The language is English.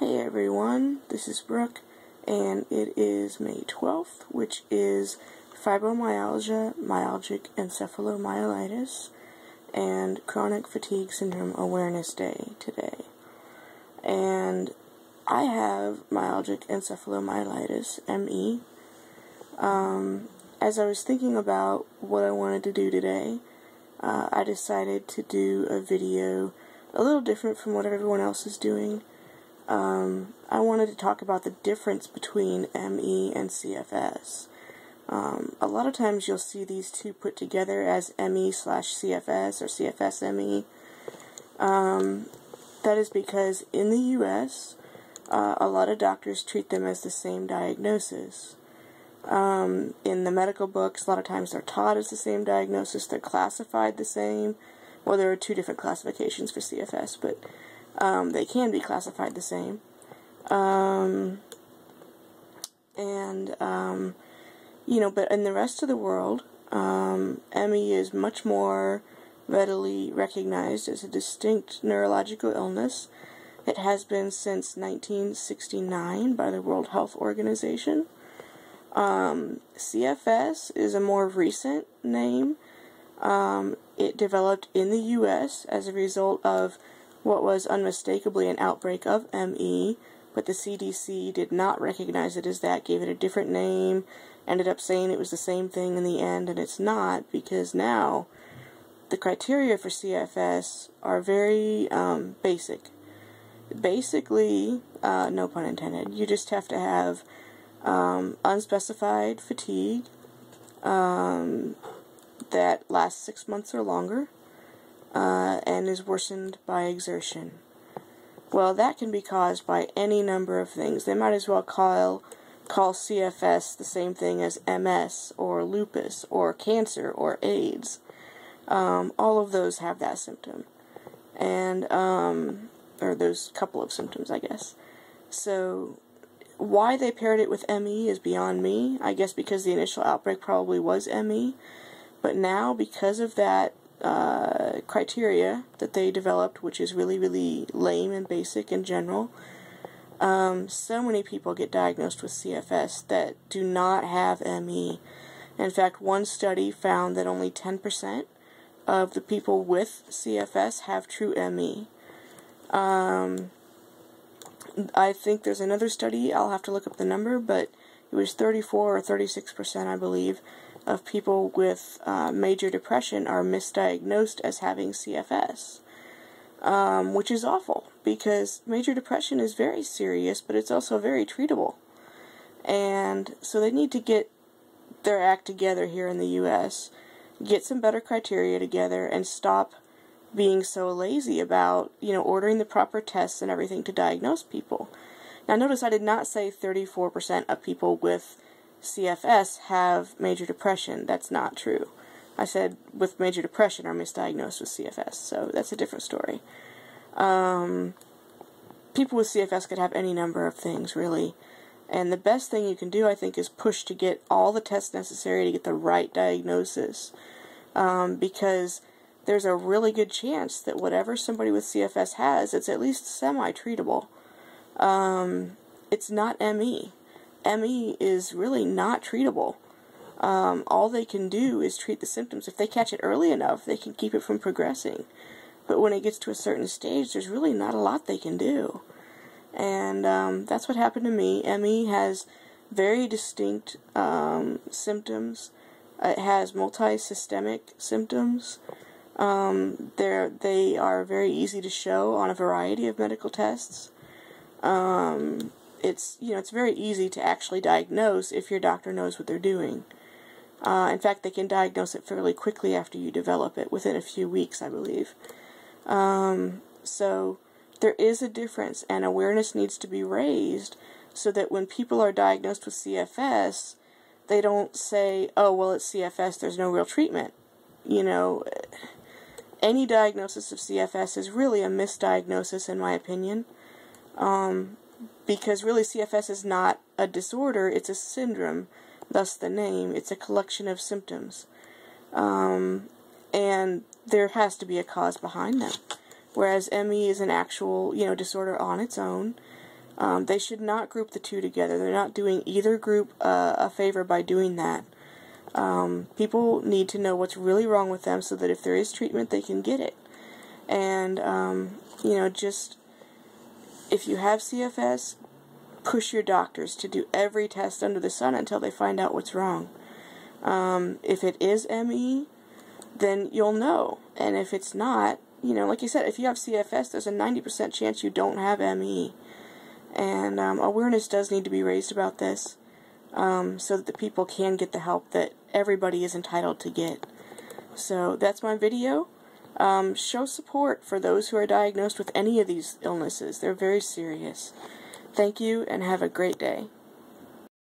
Hey everyone, this is Brooke, and it is May 12th, which is fibromyalgia, myalgic encephalomyelitis, and chronic fatigue syndrome awareness day today. And I have myalgic encephalomyelitis, ME. As I was thinking about what I wanted to do today, I decided to do a video a little different from what everyone else is doing. I wanted to talk about the difference between ME and CFS. A lot of times you'll see these two put together as ME/CFS or CFS-ME. That is because in the U.S., a lot of doctors treat them as the same diagnosis. In the medical books, a lot of times they're taught as the same diagnosis, they're classified the same. Well, there are two different classifications for CFS, but they can be classified the same. But in the rest of the world, ME is much more readily recognized as a distinct neurological illness. It has been since 1969 by the World Health Organization. CFS is a more recent name. It developed in the U.S. as a result of what was unmistakably an outbreak of ME, but the CDC did not recognize it as that, gave it a different name, ended up saying it was the same thing in the end, and it's not, because now the criteria for CFS are very basic. Basically, no pun intended, you just have to have unspecified fatigue that lasts 6 months or longer, and is worsened by exertion. Well, that can be caused by any number of things. They might as well call CFS the same thing as MS, or lupus, or cancer, or AIDS. All of those have that symptom. And, or those couple of symptoms, I guess. So, why they paired it with ME is beyond me. I guess because the initial outbreak probably was ME. But now, because of that criteria that they developed, which is really, really lame and basic in general, so many people get diagnosed with CFS that do not have ME. In fact, one study found that only 10% of the people with CFS have true ME. I think there's another study, I'll have to look up the number, but it was 34 or 36%, I believe, of people with major depression are misdiagnosed as having CFS, which is awful, because major depression is very serious, but it's also very treatable. And so they need to get their act together here in the U.S., get some better criteria together, and stop being so lazy about, ordering the proper tests and everything to diagnose people. Now notice I did not say 34% of people with CFS have major depression. That's not true. I said with major depression are misdiagnosed with CFS, so that's a different story. People with CFS could have any number of things, really. And the best thing you can do, I think, is push to get all the tests necessary to get the right diagnosis. Because there's a really good chance that whatever somebody with CFS has, it's at least semi-treatable. It's not ME. ME is really not treatable. All they can do is treat the symptoms. If they catch it early enough, they can keep it from progressing. But when it gets to a certain stage, there's really not a lot they can do. And that's what happened to me. ME has very distinct symptoms. It has multi-systemic symptoms. They are very easy to show on a variety of medical tests. It's very easy to actually diagnose if your doctor knows what they're doing. In fact, they can diagnose it fairly quickly after you develop it, within a few weeks, I believe. So there is a difference, and awareness needs to be raised so that when people are diagnosed with CFS, they don't say, oh, well, it's CFS, there's no real treatment. Any diagnosis of CFS is really a misdiagnosis, in my opinion. Because really CFS is not a disorder, it's a syndrome, thus the name. It's a collection of symptoms. And there has to be a cause behind them. Whereas ME is an actual, disorder on its own. They should not group the two together. They're not doing either group a favor by doing that. People need to know what's really wrong with them so that if there is treatment, they can get it. And, you know, just, if you have CFS, push your doctors to do every test under the sun until they find out what's wrong. If it is ME, then you'll know. And if it's not, you know, like I said, if you have CFS, there's a 90% chance you don't have ME. And awareness does need to be raised about this, so that the people can get the help that everybody is entitled to get. So that's my video. Show support for those who are diagnosed with any of these illnesses. They're very serious. Thank you, and have a great day.